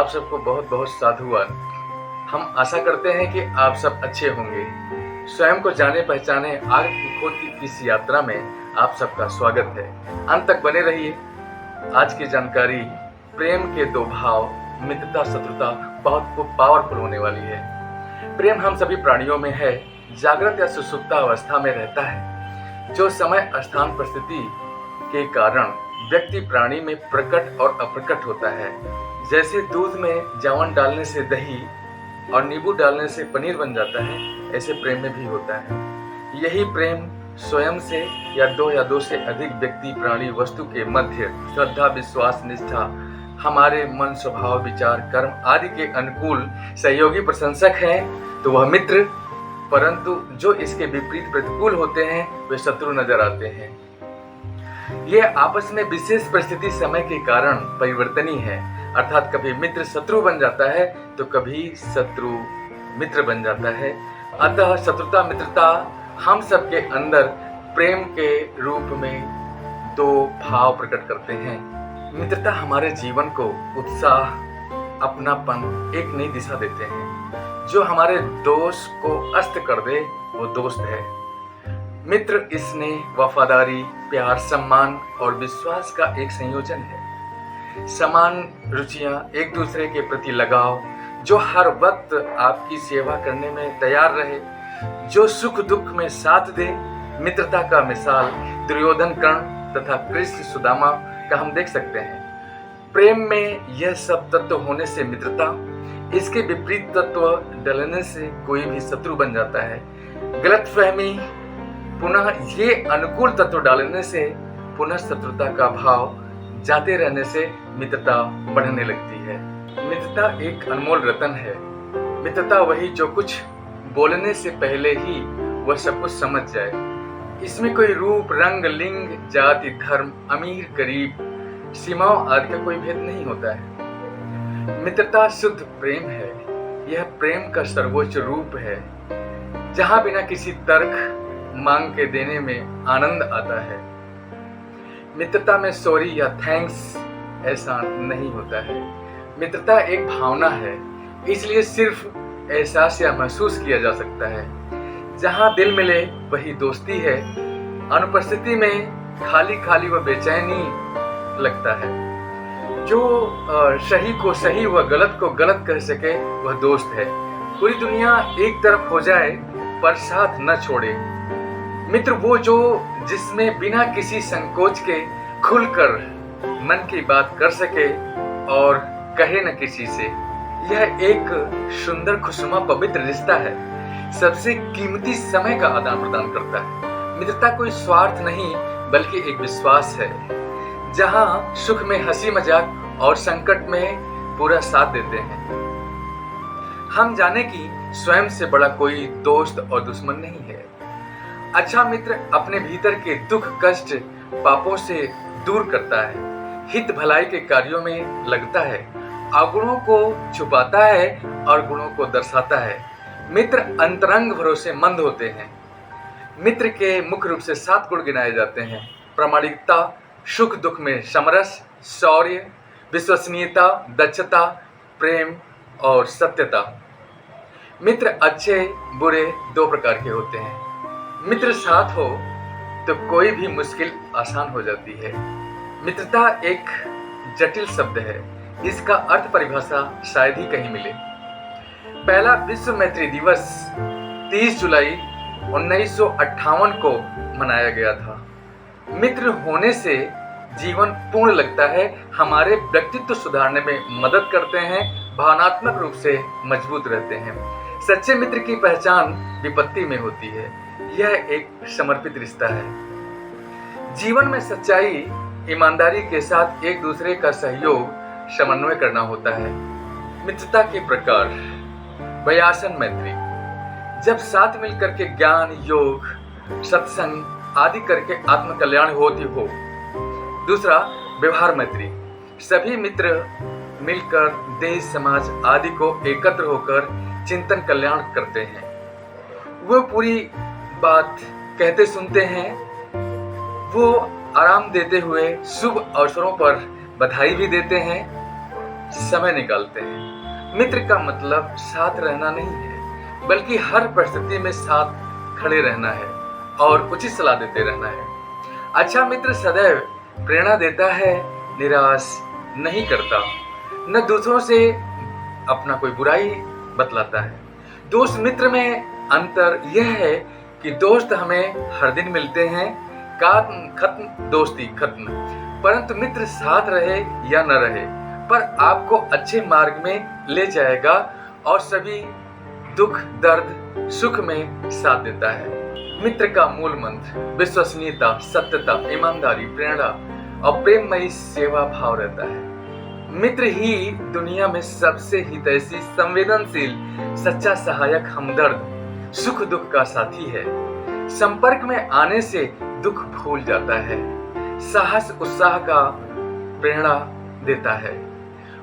सबको बहुत बहुत साधुवाद। हम आशा करते हैं कि आप सब अच्छे होंगे। स्वयं को जाने पहचाने आगे की खोज की इस यात्रा में आप सबका स्वागत है। अंत तक बने रहिए। आज की जानकारी प्रेम के दो भाव, मित्रता शत्रुता, बहुत पावरफुल होने वाली है। प्रेम हम सभी प्राणियों में है, जागृत या सुसुप्त अवस्था में रहता है, जो समय स्थान परिस्थिति के कारण व्यक्ति प्राणी में प्रकट और अप्रकट होता है। जैसे दूध में जावन डालने से दही और नींबू डालने से पनीर बन जाता है, ऐसे प्रेम में भी होता है। यही प्रेम स्वयं से या दो से अधिक व्यक्ति प्राणी वस्तु के मध्य श्रद्धा विश्वास निष्ठा हमारे मन स्वभाव विचार कर्म आदि के अनुकूल सहयोगी प्रशंसक हैं तो वह मित्र, परंतु जो इसके विपरीत प्रतिकूल होते हैं वे शत्रु नजर आते हैं। ये आपस में विशेष परिस्थिति समय के कारण परिवर्तनीय है, अर्थात कभी मित्र शत्रु बन जाता है तो कभी शत्रु मित्र बन जाता है। अतः शत्रुता मित्रता हम सबके अंदर प्रेम के रूप में दो भाव प्रकट करते हैं। मित्रता हमारे जीवन को उत्साह, अपनापन, एक नई दिशा देते हैं। जो हमारे दोष को अस्त कर दे वो दोस्त है। मित्र स्नेह, वफादारी, प्यार, सम्मान और विश्वास का एक संयोजन है। समान रुचियां, एक दूसरे के प्रति लगाव, जो हर वक्त आपकी सेवा करने में तैयार रहे, जो सुख दुख में साथ दे। मित्रता का मिसाल दुर्योधन, कर्ण तथा कृष्ण सुदामा का हम देख सकते हैं। प्रेम में यह सब तत्व होने से मित्रता, इसके विपरीत तत्व डलने से कोई भी शत्रु बन जाता है। गलतफहमी, पुनः ये अनुकूल तत्व डालने से पुनः शत्रुता का भाव जाते रहने से मित्रता बढ़ने लगती है। मित्रता एक अनमोल रतन है। मित्रता वही जो कुछ बोलने से पहले ही वह सब कुछ समझ जाए। इसमें कोई रूप, रंग, लिंग, जाति, धर्म, अमीर, गरीब, सीमाओं आदि का कोई भेद नहीं होता है। मित्रता शुद्ध प्रेम है। यह प्रेम का सर्वोच्च रूप है, जहां बिना किसी तर्क मांग के देने में आनंद आता है। मित्रता में सॉरी या थैंक्स ऐसा नहीं होता है। मित्रता एक भावना है, इसलिए सिर्फ एहसास या महसूस किया जा सकता है। जहां दिल मिले वही दोस्ती है। अनुपस्थिति में खाली खाली व बेचैनी लगता है। जो सही को सही व गलत को गलत कह सके वह दोस्त है। पूरी दुनिया एक तरफ हो जाए पर साथ न छोड़े। मित्र वो जो जिसमें बिना किसी संकोच के खुलकर मन की बात कर सके और कहे न किसी से। यह एक सुंदर खुशनुमा पवित्र रिश्ता है, सबसे कीमती समय का आदान प्रदान करता है। मित्रता कोई स्वार्थ नहीं बल्कि एक विश्वास है, जहां सुख में हंसी मजाक और संकट में पूरा साथ देते हैं। हम जाने कि स्वयं से बड़ा कोई दोस्त और दुश्मन नहीं है। अच्छा मित्र अपने भीतर के दुख कष्ट पापों से दूर करता है, हित भलाई के कार्यों में लगता है, अवगुणों को छुपाता है और गुणों को दर्शाता है। मित्र अंतरंग भरोसेमंद होते हैं। मित्र के मुख्य रूप से 7 गुण गिनाए जाते हैं: प्रामाणिकता, सुख दुख में समरस, शौर्य, विश्वसनीयता, दक्षता, प्रेम और सत्यता। मित्र अच्छे बुरे 2 प्रकार के होते हैं। मित्र साथ हो तो कोई भी मुश्किल आसान हो जाती है। मित्रता एक जटिल शब्द है, इसका अर्थ परिभाषा शायद ही कहीं मिले। पहला विश्व मैत्री दिवस 30 जुलाई 1958 को मनाया गया था। मित्र होने से जीवन पूर्ण लगता है, हमारे व्यक्तित्व सुधारने में मदद करते हैं, भावनात्मक रूप से मजबूत रहते हैं। सच्चे मित्र की पहचान विपत्ति में होती है। यह एक समर्पित रिश्ता है। जीवन में सच्चाई, ईमानदारी के साथ एक दूसरे का सहयोग, समन्वय करना होता है। मित्रता के प्रकार: वयासन मैत्री, जब साथ मिलकर के ज्ञान, योग, सत्संग आदि करके आत्म कल्याण होती हो। दूसरा, व्यवहार मैत्री, सभी मित्र मिलकर देश समाज आदि को एकत्र होकर चिंतन कल्याण करते हैं। वो पूरी बात कहते सुनते हैं, वो आराम देते हुए शुभ अवसरों पर बधाई भी देते हैं। समय निकालते हैं। मित्र का मतलब साथ रहना नहीं है, बल्कि हर परिस्थिति में साथ खड़े रहना है और उचित सलाह देते रहना है। अच्छा मित्र सदैव प्रेरणा देता है, निराश नहीं करता, न दूसरों से अपना कोई बुराई बतलाता है। दोस्त मित्र में अंतर यह है कि दोस्त हमें हर दिन मिलते हैं, काम खत्म दोस्ती खत्म, परंतु मित्र साथ रहे या न रहे पर आपको अच्छे मार्ग में ले जाएगा और सभी दुख दर्द सुख में साथ देता है। मित्र का मूल मंत्र विश्वसनीयता, सत्यता, ईमानदारी, प्रेरणा और प्रेममयी सेवा भाव रहता है। मित्र ही दुनिया में सबसे हितैषी, संवेदनशील, सच्चा सहायक, हमदर्द, सुख दुख का साथी है। संपर्क में आने से दुख भूल जाता है, साहस उत्साह का प्रेरणा देता है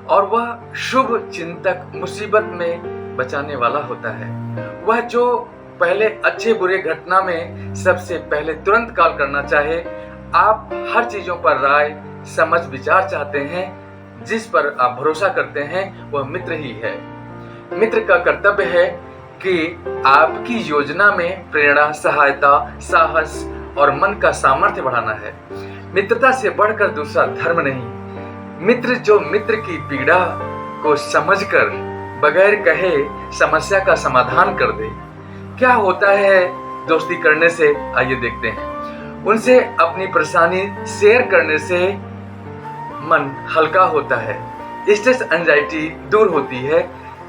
और वह शुभ चिंतक, मुसीबत में बचाने वाला होता है। वह जो पहले अच्छे बुरे घटना में सबसे पहले तुरंत कॉल करना चाहे। आप हर चीजों पर राय समझ विचार चाहते हैं, जिस पर आप भरोसा करते हैं, वह मित्र ही है। मित्र का कर्तव्य है कि आपकी योजना में प्रेरणा, सहायता, साहस और मन का सामर्थ्य बढ़ाना है। मित्रता से बढ़कर दूसरा धर्म नहीं। मित्र जो मित्र की पीड़ा को समझकर बगैर कहे समस्या का समाधान कर दे। क्या होता है दोस्ती करने से, आइए देखते हैं। उनसे अपनी परेशानी शेयर करने से मन हल्का होता है, स्ट्रेस, एंजाइटी दूर होती है।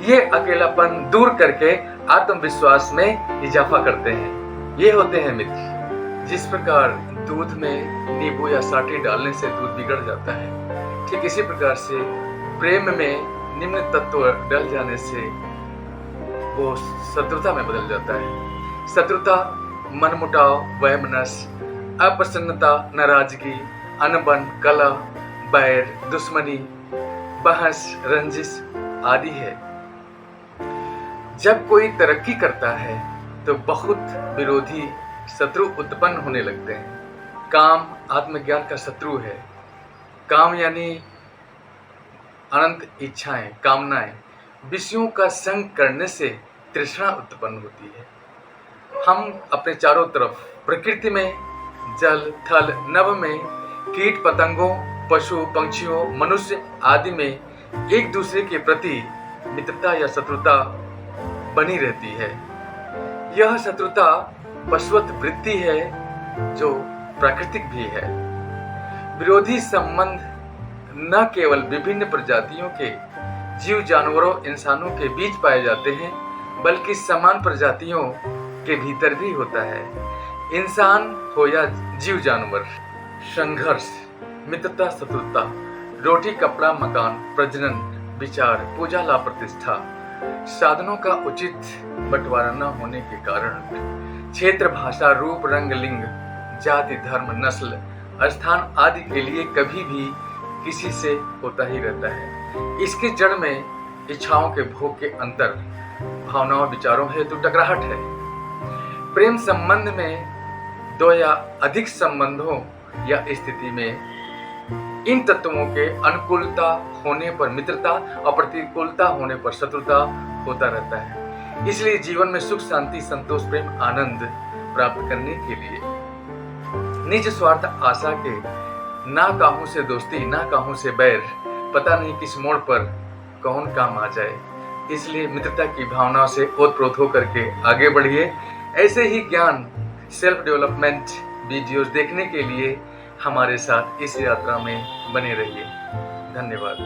ये अकेलापन दूर करके आत्मविश्वास में इजाफा करते हैं। ये होते हैं मित्र। जिस प्रकार दूध में नींबू या साटी डालने से दूध बिगड़ जाता है, ठीक इसी प्रकार से प्रेम में निम्न तत्व डल जाने से वो शत्रुता में बदल जाता है। शत्रुता मनमुटाव, वहमनस, अप्रसन्नता, नाराजगी, अनबन, कलह, बैर, दुश्मनी, बहस, रंजिश आदि है। जब कोई तरक्की करता है तो बहुत विरोधी शत्रु उत्पन्न होने लगते हैं। काम आत्मज्ञान का शत्रु है। काम यानी अनंत इच्छाएं, कामनाएं, विषयों का संग करने से तृष्णा उत्पन्न होती है। हम अपने चारों तरफ प्रकृति में, जल, थल, नभ में, कीट पतंगों, पशु पंक्षियों, मनुष्य आदि में एक दूसरे के प्रति मित्रता या शत्रुता बनी रहती है। यह शत्रुता पशुवत वृत्ति है जो प्राकृतिक भी है। विरोधी संबंध न केवल विभिन्न प्रजातियों के जीव जानवरों, इंसानों के बीच पाए जाते हैं, बल्कि समान प्रजातियों के भीतर भी होता है। इंसान हो या जीव जानवर, संघर्ष, मित्रता, शत्रुता, रोटी कपड़ा मकान, प्रजनन, विचार, पूजा लाभ प्रतिष्ठा, साधनों का उचित बंटवारा न होने के कारण क्षेत्र, भाषा, रूप, रंग, लिंग, जाति, धर्म, नस्ल, स्थान आदि के लिए कभी भी किसी से होता ही रहता है। इसके जड़ में इच्छाओं के भोग के अंतर, भावनाओं, विचारों हेतु टकराहट है। प्रेम संबंध में दो या अधिक संबंधों या स्थिति में इन तत्वों के अनुकूलता होने पर मित्रता और प्रतिकूलता होने पर शत्रुता होता रहता है। इसलिए जीवन में सुख, शांति, संतोष, प्रेम, आनंद प्राप्त करने के लिए निज स्वार्थ आशा के ना काहू से दोस्ती, ना काहू से बैर, पता नहीं किस मोड़ पर कौन काम आ जाए। इसलिए मित्रता की भावना से ओतप्रोत होकर के आगे बढ़िए। ऐसे ही ज्ञान, सेल्फ डेवलपमेंट वीडियोस देखने के लिए हमारे साथ इस यात्रा में बने रहिए। धन्यवाद।